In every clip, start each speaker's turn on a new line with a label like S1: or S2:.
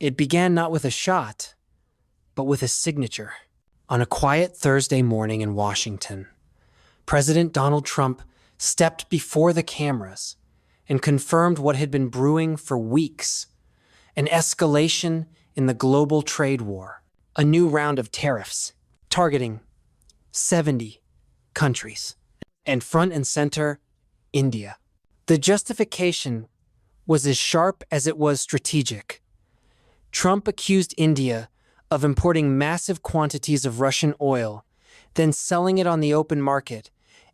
S1: It began not with a shot, but with a signature. On a quiet Thursday morning in Washington, President Donald Trump stepped before the cameras and confirmed what had been brewing for weeks: an escalation in the global trade war, a new round of tariffs targeting 70 countries, and front and center, India. The justification was as sharp as it was strategic. Trump accused India of importing massive quantities of Russian oil, then selling it on the open market,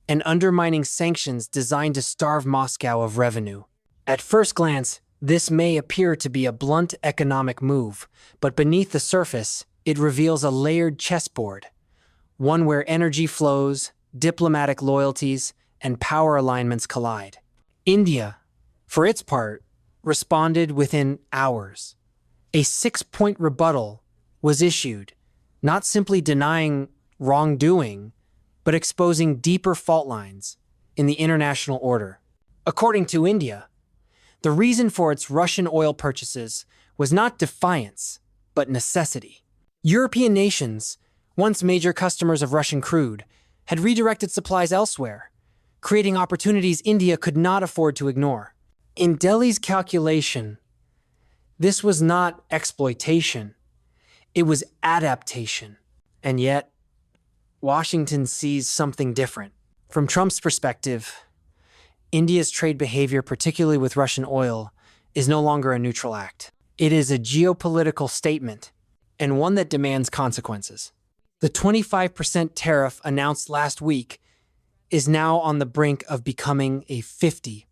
S1: and undermining sanctions designed to starve Moscow of revenue. At first glance, this may appear to be a blunt economic move, but beneath the surface, it reveals a layered chessboard, one where energy flows, diplomatic loyalties, and power alignments collide. India, for its part, responded within hours. A 6-point rebuttal was issued, not simply denying wrongdoing, but exposing deeper fault lines in the international order. According to India, the reason for its Russian oil purchases was not defiance, but necessity. European nations, once major customers of Russian crude, had redirected supplies elsewhere, creating opportunities India could not afford to ignore. In Delhi's calculation, this was not exploitation, it was adaptation. And yet, Washington sees something different. From Trump's perspective, India's trade behavior, particularly with Russian oil, is no longer a neutral act. It is a geopolitical statement, and one that demands consequences. The 25% tariff announced last week is now on the brink of becoming a 50%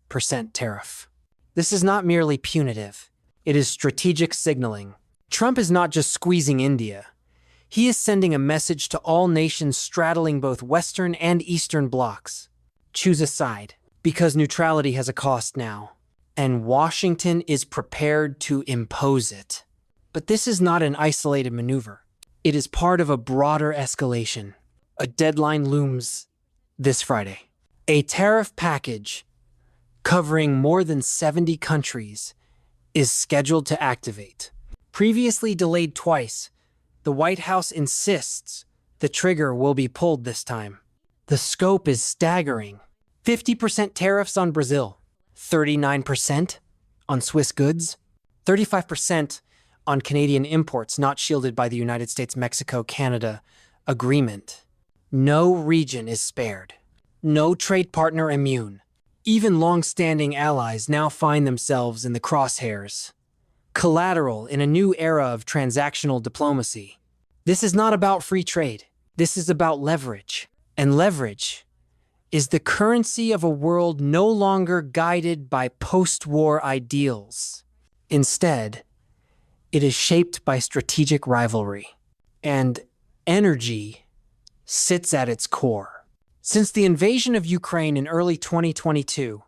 S1: tariff. This is not merely punitive. It is strategic signaling. Trump is not just squeezing India. He is sending a message to all nations straddling both Western and Eastern blocs. Choose a side, because neutrality has a cost now, and Washington is prepared to impose it. But this is not an isolated maneuver. It is part of a broader escalation. A deadline looms this Friday. A tariff package covering more than 70 countries is scheduled to activate. Previously delayed twice, the White House insists the trigger will be pulled this time. The scope is staggering. 50% tariffs on Brazil, 39% on Swiss goods, 35% on Canadian imports not shielded by the United States-Mexico-Canada agreement. No region is spared. No trade partner immune. Even long-standing allies now find themselves in the crosshairs. Collateral in a new era of transactional diplomacy. This is not about free trade. This is about leverage. And leverage is the currency of a world no longer guided by post-war ideals. Instead, it is shaped by strategic rivalry. And energy sits at its core. Since the invasion of Ukraine in early 2022,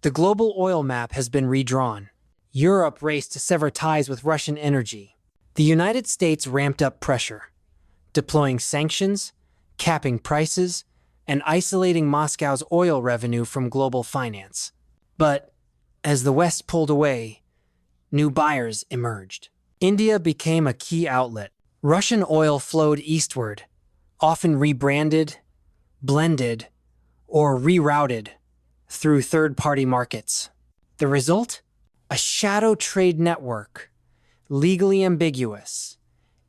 S1: the global oil map has been redrawn. Europe raced to sever ties with Russian energy. The United States ramped up pressure, deploying sanctions, capping prices, and isolating Moscow's oil revenue from global finance. But as the West pulled away, new buyers emerged. India became a key outlet. Russian oil flowed eastward, often rebranded, blended, or rerouted through third-party markets. The result? A shadow trade network, legally ambiguous,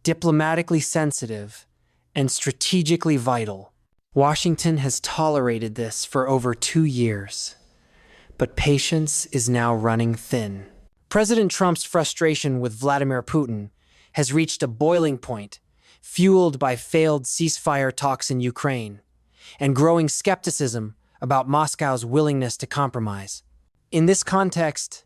S1: diplomatically sensitive, and strategically vital. Washington has tolerated this for over 2 years, but patience is now running thin. President Trump's frustration with Vladimir Putin has reached a boiling point, fueled by failed ceasefire talks in Ukraine and growing skepticism about Moscow's willingness to compromise. In this context,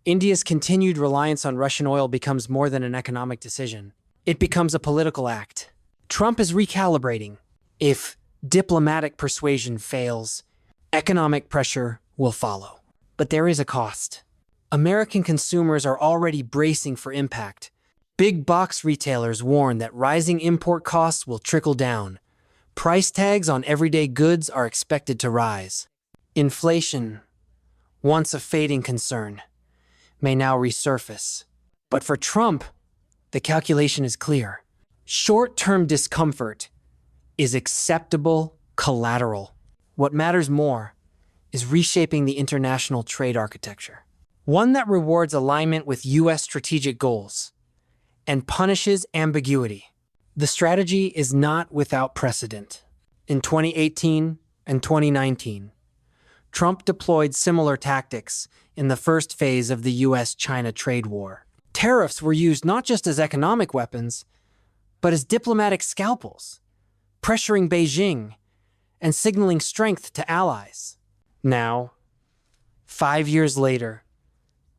S1: India's continued reliance on Russian oil becomes more than an economic decision. It becomes a political act. Trump is recalibrating. If diplomatic persuasion fails, economic pressure will follow. But there is a cost. American consumers are already bracing for impact. Big box retailers warn that rising import costs will trickle down. Price tags on everyday goods are expected to rise. Inflation, once a fading concern, may now resurface. But for Trump, the calculation is clear. Short-term discomfort is acceptable collateral. What matters more is reshaping the international trade architecture, one that rewards alignment with U.S. strategic goals and punishes ambiguity. The strategy is not without precedent. In 2018 and 2019, Trump deployed similar tactics in the first phase of the U.S.-China trade war. Tariffs were used not just as economic weapons, but as diplomatic scalpels, pressuring Beijing and signaling strength to allies. Now, 5 years later,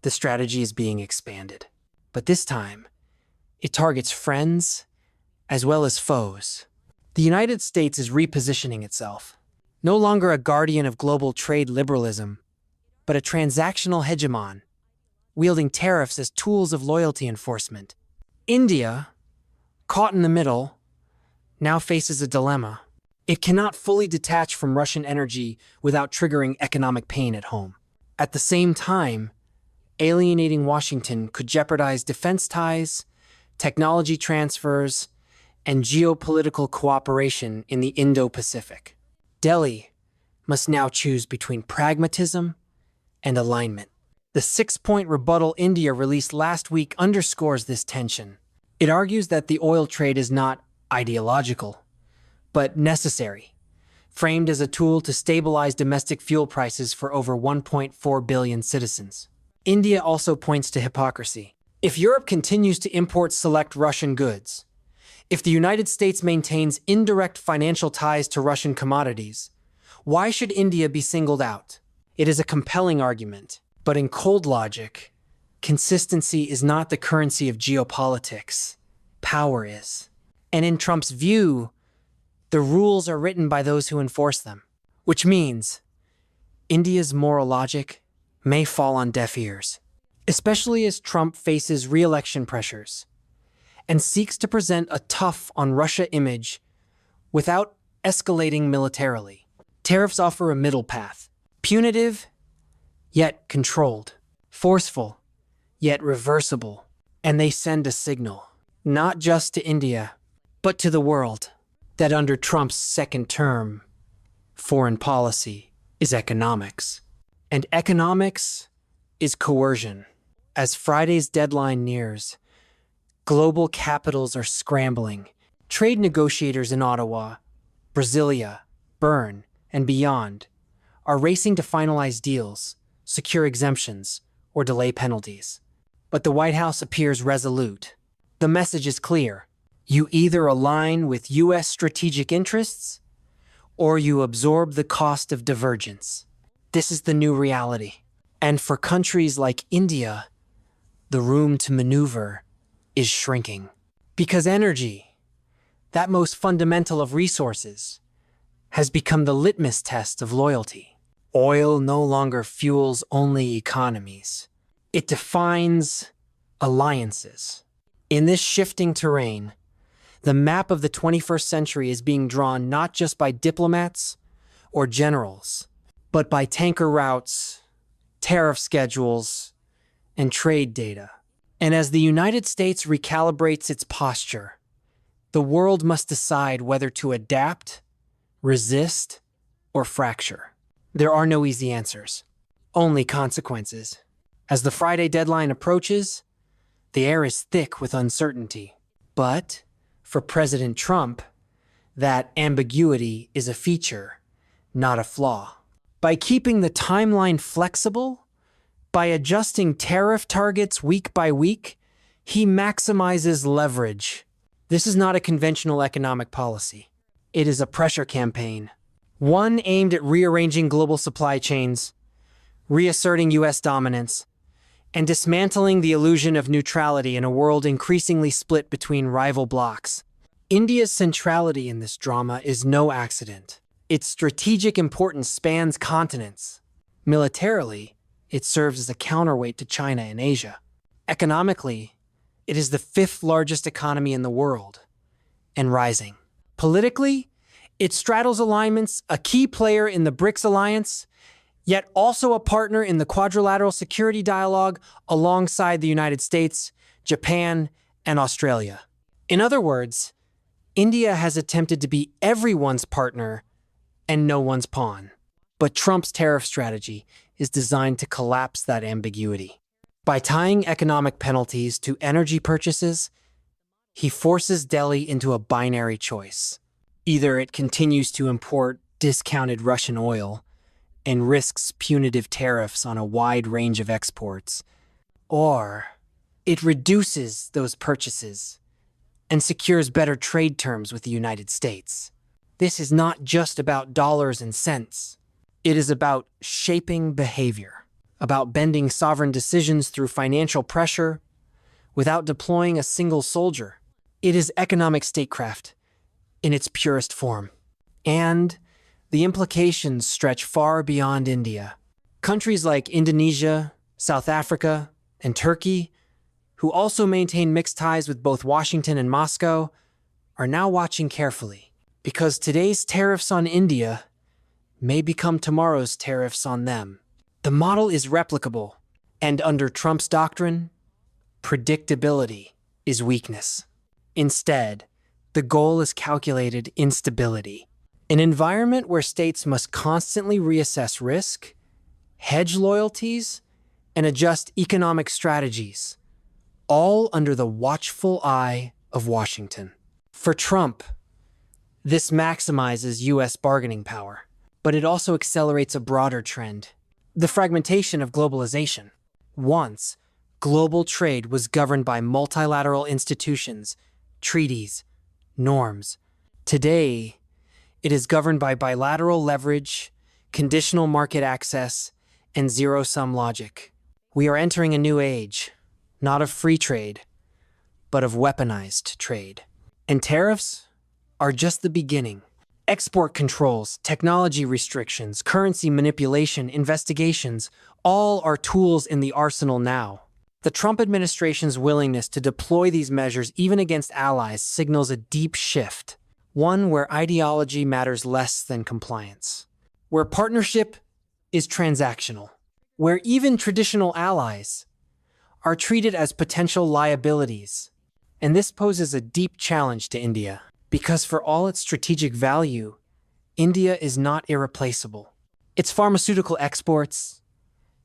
S1: the strategy is being expanded. But this time, it targets friends as well as foes. The United States is repositioning itself, no longer a guardian of global trade liberalism, but a transactional hegemon, wielding tariffs as tools of loyalty enforcement. India, caught in the middle, now faces a dilemma. It cannot fully detach from Russian energy without triggering economic pain at home. At the same time, alienating Washington could jeopardize defense ties, technology transfers, and geopolitical cooperation in the Indo-Pacific. Delhi must now choose between pragmatism and alignment. The 6-point rebuttal India released last week underscores this tension. It argues that the oil trade is not ideological, but necessary, framed as a tool to stabilize domestic fuel prices for over 1.4 billion citizens. India also points to hypocrisy. If Europe continues to import select Russian goods, if the United States maintains indirect financial ties to Russian commodities, why should India be singled out? It is a compelling argument, but in cold logic, consistency is not the currency of geopolitics. Power is. And in Trump's view, the rules are written by those who enforce them, which means India's moral logic may fall on deaf ears, especially as Trump faces re-election pressures and seeks to present a tough on Russia image without escalating militarily. Tariffs offer a middle path, punitive yet controlled, forceful yet reversible, and they send a signal, not just to India, but to the world, that under Trump's second term, foreign policy is economics. And economics is coercion. As Friday's deadline nears, global capitals are scrambling. Trade negotiators in Ottawa, Brasilia, Bern, and beyond are racing to finalize deals, secure exemptions, or delay penalties. But the White House appears resolute. The message is clear. You either align with U.S. strategic interests, or you absorb the cost of divergence. This is the new reality. And for countries like India, the room to maneuver is shrinking. Because energy, that most fundamental of resources, has become the litmus test of loyalty. Oil no longer fuels only economies. It defines alliances. In this shifting terrain, the map of the 21st century is being drawn not just by diplomats or generals, but by tanker routes, tariff schedules, and trade data. And as the United States recalibrates its posture, the world must decide whether to adapt, resist, or fracture. There are no easy answers, only consequences. As the Friday deadline approaches, the air is thick with uncertainty. But for President Trump, that ambiguity is a feature, not a flaw. By keeping the timeline flexible, by adjusting tariff targets week by week, he maximizes leverage. This is not a conventional economic policy. It is a pressure campaign, one aimed at rearranging global supply chains, reasserting U.S. dominance, and dismantling the illusion of neutrality in a world increasingly split between rival blocs. India's centrality in this drama is no accident. Its strategic importance spans continents. Militarily, it serves as a counterweight to China and Asia. Economically, it is the 5th largest economy in the world, and rising. Politically, it straddles alignments, a key player in the BRICS alliance, yet also a partner in the quadrilateral security dialogue alongside the United States, Japan, and Australia. In other words, India has attempted to be everyone's partner and no one's pawn. But Trump's tariff strategy is designed to collapse that ambiguity. By tying economic penalties to energy purchases, he forces Delhi into a binary choice. Either it continues to import discounted Russian oil and risks punitive tariffs on a wide range of exports, or it reduces those purchases and secures better trade terms with the United States. This is not just about dollars and cents. It is about shaping behavior, about bending sovereign decisions through financial pressure without deploying a single soldier. It is economic statecraft in its purest form. And the implications stretch far beyond India. Countries like Indonesia, South Africa, and Turkey, who also maintain mixed ties with both Washington and Moscow, are now watching carefully, because today's tariffs on India may become tomorrow's tariffs on them. The model is replicable, and under Trump's doctrine, predictability is weakness. Instead, the goal is calculated instability, an environment where states must constantly reassess risk, hedge loyalties, and adjust economic strategies, all under the watchful eye of Washington. For Trump, this maximizes U.S. bargaining power, but it also accelerates a broader trend: the fragmentation of globalization. Once, global trade was governed by multilateral institutions, treaties, norms. Today, it is governed by bilateral leverage, conditional market access, and zero-sum logic. We are entering a new age, not of free trade, but of weaponized trade. And tariffs are just the beginning. Export controls, technology restrictions, currency manipulation, investigations, all are tools in the arsenal now. The Trump administration's willingness to deploy these measures even against allies signals a deep shift, one where ideology matters less than compliance, where partnership is transactional, where even traditional allies are treated as potential liabilities. And this poses a deep challenge to India, because for all its strategic value, India is not irreplaceable. Its pharmaceutical exports,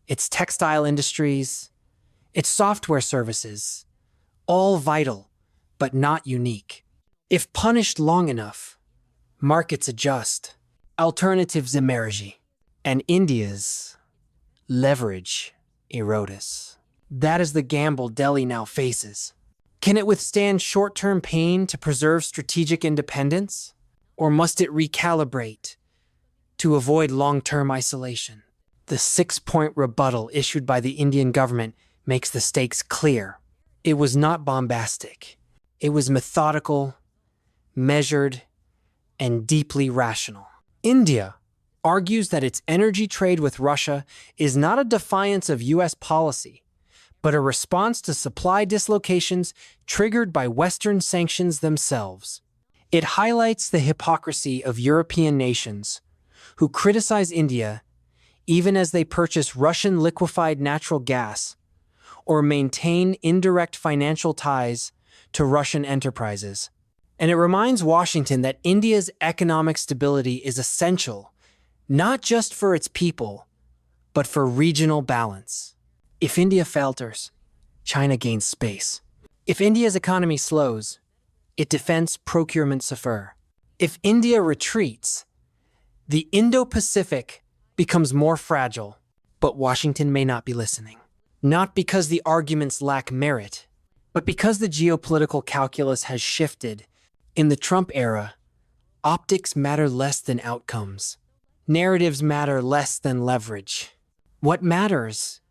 S1: its textile industries, its software services, all vital, but not unique. If punished long enough, markets adjust, alternatives emerge, and India's leverage erodes. That is the gamble Delhi now faces. Can it withstand short-term pain to preserve strategic independence? Or must it recalibrate to avoid long-term isolation? The 6-point rebuttal issued by the Indian government makes the stakes clear. It was not bombastic. It was methodical, measured, and deeply rational. India argues that its energy trade with Russia is not a defiance of U.S. policy, but a response to supply dislocations triggered by Western sanctions themselves. It highlights the hypocrisy of European nations who criticize India even as they purchase Russian liquefied natural gas or maintain indirect financial ties to Russian enterprises. And it reminds Washington that India's economic stability is essential, not just for its people, but for regional balance. If India falters, China gains space. If India's economy slows, it defends procurement suffers. If India retreats, the Indo-Pacific becomes more fragile, but Washington may not be listening. Not because the arguments lack merit, but because the geopolitical calculus has shifted. In the Trump era, optics matter less than outcomes. Narratives matter less than leverage. What matters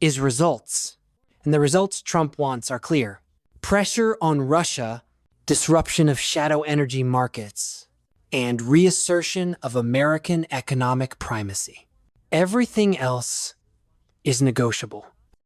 S1: is results. And the results Trump wants are clear: pressure on Russia, disruption of shadow energy markets, and reassertion of American economic primacy. Everything else is negotiable.